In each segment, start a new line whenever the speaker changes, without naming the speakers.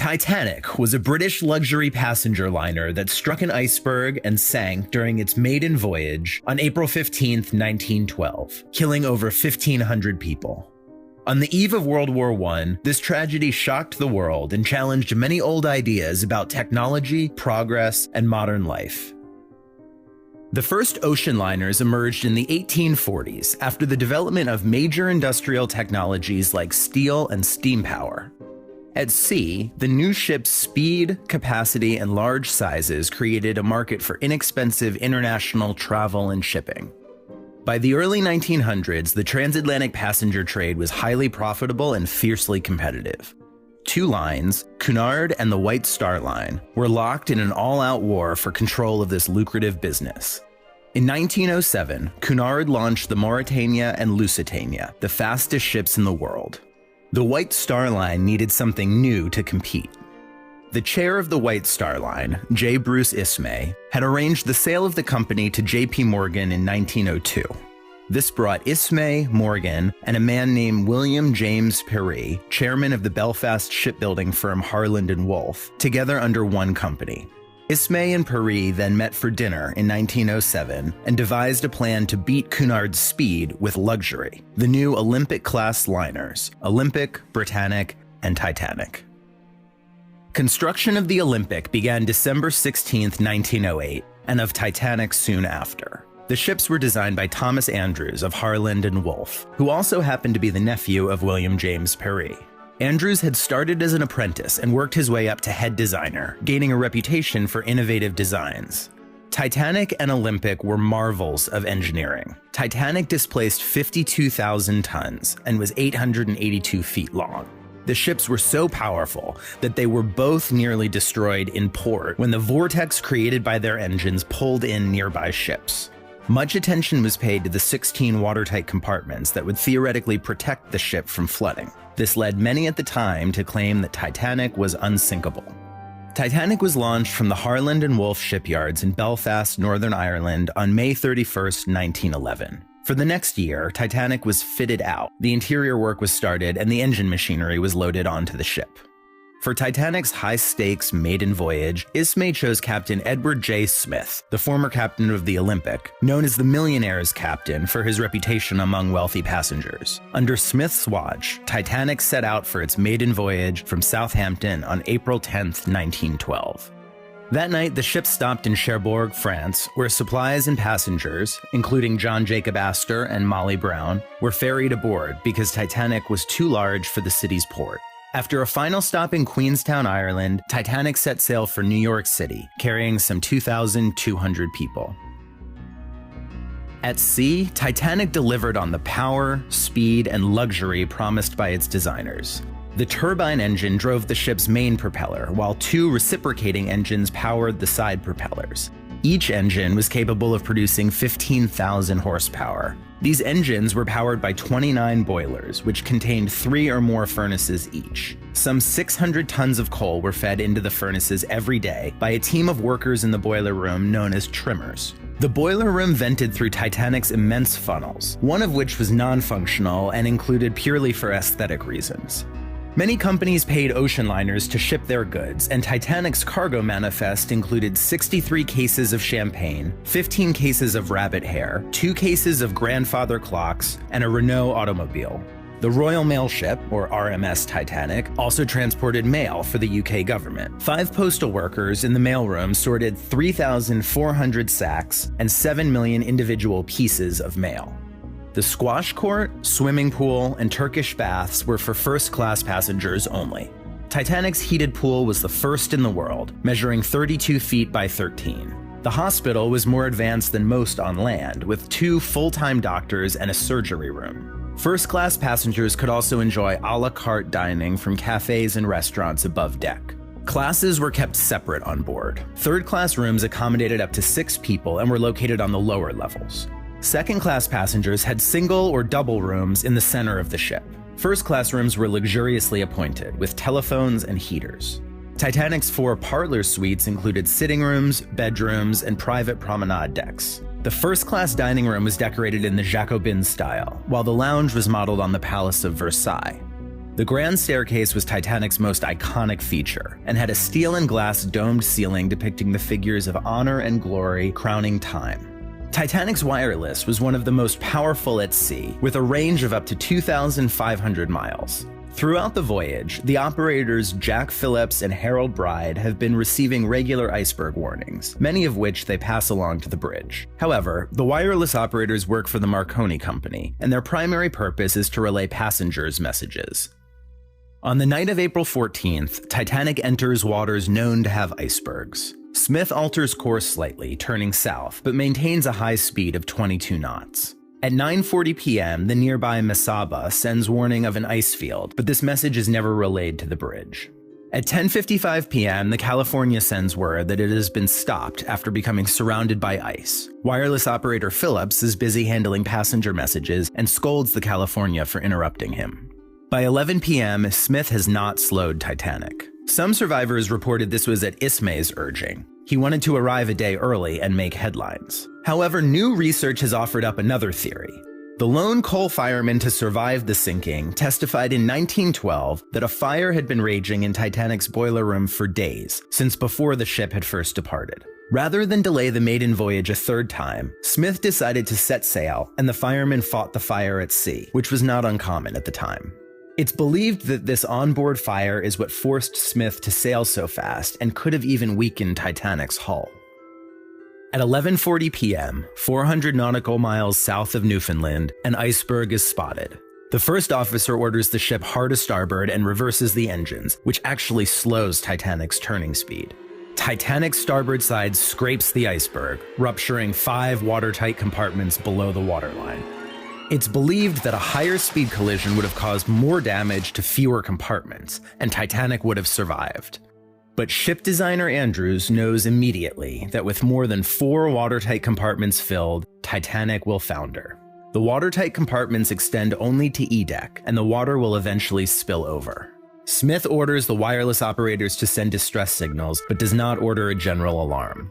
Titanic was a British luxury passenger liner that struck an iceberg and sank during its maiden voyage on April 15, 1912, killing over 1,500 people. On the eve of World War I, this tragedy shocked the world and challenged many old ideas about technology, progress, and modern life. The first ocean liners emerged in the 1840s after the development of major industrial technologies like steel and steam power. At sea, the new ship's speed, capacity, and large sizes created a market for inexpensive international travel and shipping. By the early 1900s, the transatlantic passenger trade was highly profitable and fiercely competitive. Two lines, Cunard and the White Star Line, were locked in an all-out war for control of this lucrative business. In 1907, Cunard launched the Mauretania and Lusitania, the fastest ships in the world. The White Star Line needed something new to compete. The chair of the White Star Line, J. Bruce Ismay, had arranged the sale of the company to J.P. Morgan in 1902. This brought Ismay, Morgan, and a man named William James Perry, chairman of the Belfast shipbuilding firm Harland & Wolff, together under one company. Ismay and Perry then met for dinner in 1907 and devised a plan to beat Cunard's speed with luxury, the new Olympic-class liners, Olympic, Britannic, and Titanic. Construction of the Olympic began December 16, 1908, and of Titanic soon after. The ships were designed by Thomas Andrews of Harland & Wolff, who also happened to be the nephew of William James Perry. Andrews had started as an apprentice and worked his way up to head designer, gaining a reputation for innovative designs. Titanic and Olympic were marvels of engineering. Titanic displaced 52,000 tons and was 882 feet long. The ships were so powerful that they were both nearly destroyed in port when the vortex created by their engines pulled in nearby ships. Much attention was paid to the 16 watertight compartments that would theoretically protect the ship from flooding. This led many at the time to claim that Titanic was unsinkable. Titanic was launched from the Harland & Wolff shipyards in Belfast, Northern Ireland on May 31, 1911. For the next year, Titanic was fitted out, the interior work was started, and the engine machinery was loaded onto the ship. For Titanic's high-stakes maiden voyage, Ismay chose Captain Edward J. Smith, the former captain of the Olympic, known as the Millionaire's Captain for his reputation among wealthy passengers. Under Smith's watch, Titanic set out for its maiden voyage from Southampton on April 10, 1912. That night, the ship stopped in Cherbourg, France, where supplies and passengers, including John Jacob Astor and Molly Brown, were ferried aboard because Titanic was too large for the city's port. After a final stop in Queenstown, Ireland, Titanic set sail for New York City, carrying some 2,200 people. At sea, Titanic delivered on the power, speed, and luxury promised by its designers. The turbine engine drove the ship's main propeller, while two reciprocating engines powered the side propellers. Each engine was capable of producing 15,000 horsepower. These engines were powered by 29 boilers, which contained 3 or more furnaces each. Some 600 tons of coal were fed into the furnaces every day by a team of workers in the boiler room known as trimmers. The boiler room vented through Titanic's immense funnels, one of which was non-functional and included purely for aesthetic reasons. Many companies paid ocean liners to ship their goods, and Titanic's cargo manifest included 63 cases of champagne, 15 cases of rabbit hair, 2 cases of grandfather clocks, and a Renault automobile. The Royal Mail Ship, or RMS Titanic, also transported mail for the UK government. 5 postal workers in the mailroom sorted 3,400 sacks and 7 million individual pieces of mail. The squash court, swimming pool, and Turkish baths were for first-class passengers only. Titanic's heated pool was the first in the world, measuring 32 feet by 13. The hospital was more advanced than most on land, with 2 full-time doctors and a surgery room. First-class passengers could also enjoy a la carte dining from cafes and restaurants above deck. Classes were kept separate on board. Third-class rooms accommodated up to 6 people and were located on the lower levels. Second-class passengers had single or double rooms in the center of the ship. First-class rooms were luxuriously appointed, with telephones and heaters. Titanic's 4 parlor suites included sitting rooms, bedrooms, and private promenade decks. The first-class dining room was decorated in the Jacobin style, while the lounge was modeled on the Palace of Versailles. The grand staircase was Titanic's most iconic feature and had a steel and glass domed ceiling depicting the figures of honor and glory crowning time. Titanic's wireless was one of the most powerful at sea, with a range of up to 2,500 miles. Throughout the voyage, the operators Jack Phillips and Harold Bride have been receiving regular iceberg warnings, many of which they pass along to the bridge. However, the wireless operators work for the Marconi Company, and their primary purpose is to relay passengers' messages. On the night of April 14th, Titanic enters waters known to have icebergs. Smith alters course slightly, turning south, but maintains a high speed of 22 knots. At 9:40 p.m., the nearby Mesaba sends warning of an ice field, but this message is never relayed to the bridge. At 10:55 p.m., the California sends word that it has been stopped after becoming surrounded by ice. Wireless operator Phillips is busy handling passenger messages and scolds the California for interrupting him. By 11 p.m., Smith has not slowed Titanic. Some survivors reported this was at Ismay's urging. He wanted to arrive a day early and make headlines. However, new research has offered up another theory. The lone coal fireman to survive the sinking testified in 1912 that a fire had been raging in Titanic's boiler room for days, since before the ship had first departed. Rather than delay the maiden voyage a third time, Smith decided to set sail, and the firemen fought the fire at sea, which was not uncommon at the time. It's believed that this onboard fire is what forced Smith to sail so fast and could have even weakened Titanic's hull. At 11:40 p.m., 400 nautical miles south of Newfoundland, an iceberg is spotted. The first officer orders the ship hard to starboard and reverses the engines, which actually slows Titanic's turning speed. Titanic's starboard side scrapes the iceberg, rupturing 5 watertight compartments below the waterline. It's believed that a higher speed collision would have caused more damage to fewer compartments, and Titanic would have survived. But ship designer Andrews knows immediately that with more than 4 watertight compartments filled, Titanic will founder. The watertight compartments extend only to E-deck, and the water will eventually spill over. Smith orders the wireless operators to send distress signals, but does not order a general alarm.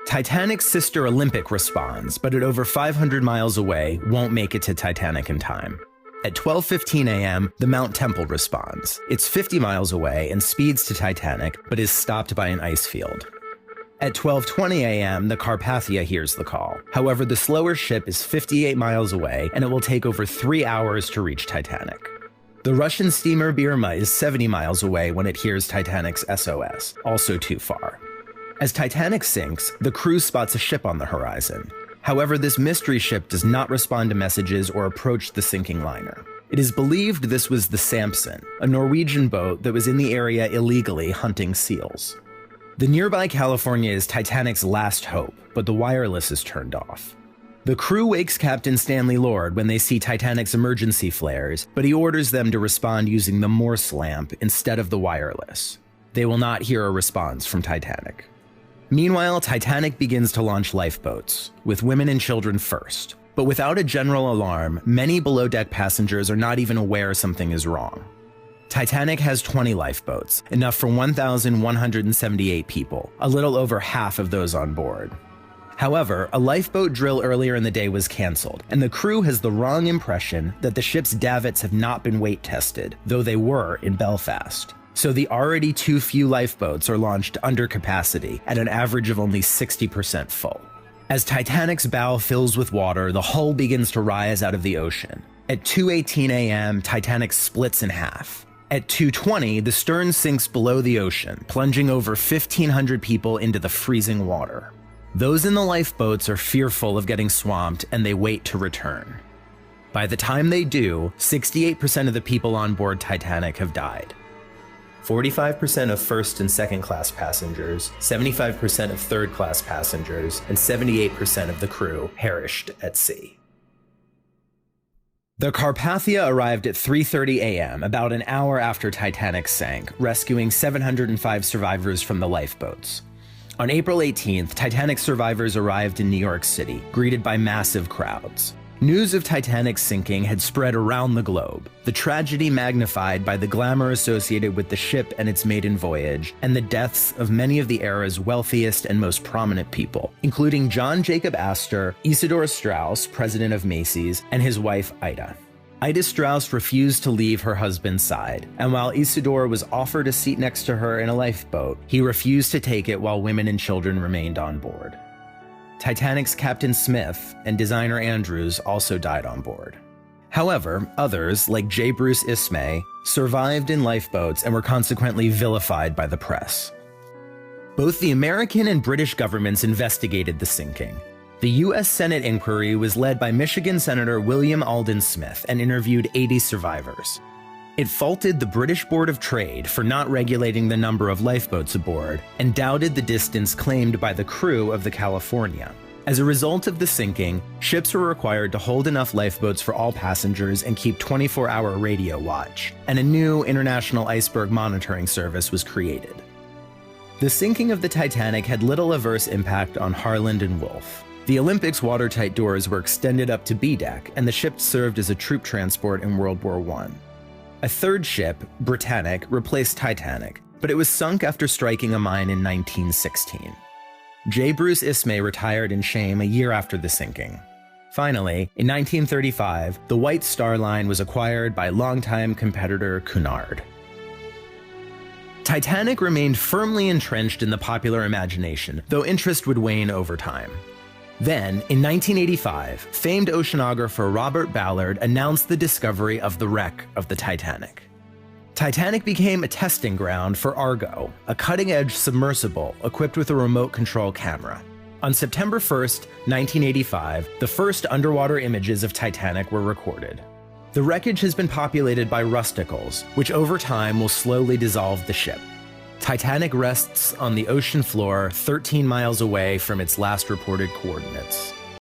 Titanic's sister Olympic responds, but at over 500 miles away, won't make it to Titanic in time. At 12:15 a.m., the Mount Temple responds. It's 50 miles away and speeds to Titanic, but is stopped by an ice field. At 12:20 a.m., the Carpathia hears the call. However, the slower ship is 58 miles away, and it will take over 3 hours to reach Titanic. The Russian steamer Birma is 70 miles away when it hears Titanic's SOS, also too far. As Titanic sinks, the crew spots a ship on the horizon. However, this mystery ship does not respond to messages or approach the sinking liner. It is believed this was the Samson, a Norwegian boat that was in the area illegally hunting seals. The nearby California is Titanic's last hope, but the wireless is turned off. The crew wakes Captain Stanley Lord when they see Titanic's emergency flares, but he orders them to respond using the Morse lamp instead of the wireless. They will not hear a response from Titanic. Meanwhile, Titanic begins to launch lifeboats, with women and children first. But without a general alarm, many below-deck passengers are not even aware something is wrong. Titanic has 20 lifeboats, enough for 1,178 people, a little over half of those on board. However, a lifeboat drill earlier in the day was canceled, and the crew has the wrong impression that the ship's davits have not been weight tested, though they were in Belfast. So the already too few lifeboats are launched under capacity at an average of only 60% full. As Titanic's bow fills with water, the hull begins to rise out of the ocean. At 2:18 a.m., Titanic splits in half. At 2:20, the stern sinks below the ocean, plunging over 1,500 people into the freezing water. Those in the lifeboats are fearful of getting swamped, and they wait to return. By the time they do, 68% of the people on board Titanic have died. 45% of first and second class passengers, 75% of third class passengers, and 78% of the crew perished at sea. The Carpathia arrived at 3:30 a.m., about an hour after Titanic sank, rescuing 705 survivors from the lifeboats. On April 18th, Titanic survivors arrived in New York City, greeted by massive crowds. News of Titanic's sinking had spread around the globe, the tragedy magnified by the glamour associated with the ship and its maiden voyage, and the deaths of many of the era's wealthiest and most prominent people, including John Jacob Astor, Isidor Straus, president of Macy's, and his wife Ida. Ida Strauss refused to leave her husband's side, and while Isidore was offered a seat next to her in a lifeboat, he refused to take it while women and children remained on board. Titanic's Captain Smith and designer Andrews also died on board. However, others, like J. Bruce Ismay, survived in lifeboats and were consequently vilified by the press. Both the American and British governments investigated the sinking. The U.S. Senate inquiry was led by Michigan Senator William Alden Smith and interviewed 80 survivors. It faulted the British Board of Trade for not regulating the number of lifeboats aboard and doubted the distance claimed by the crew of the California. As a result of the sinking, ships were required to hold enough lifeboats for all passengers and keep 24-hour radio watch, and a new international iceberg monitoring service was created. The sinking of the Titanic had little adverse impact on Harland and Wolff. The Olympic's watertight doors were extended up to B-deck, and the ship served as a troop transport in World War I. A third ship, Britannic, replaced Titanic, but it was sunk after striking a mine in 1916. J. Bruce Ismay retired in shame a year after the sinking. Finally, in 1935, the White Star Line was acquired by longtime competitor Cunard. Titanic remained firmly entrenched in the popular imagination, though interest would wane over time. Then, in 1985, famed oceanographer Robert Ballard announced the discovery of the wreck of the Titanic. Titanic became a testing ground for Argo, a cutting-edge submersible equipped with a remote control camera. On September 1st, 1985, the first underwater images of Titanic were recorded. The wreckage has been populated by rusticles, which over time will slowly dissolve the ship. Titanic rests on the ocean floor 13 miles away from its last reported coordinates.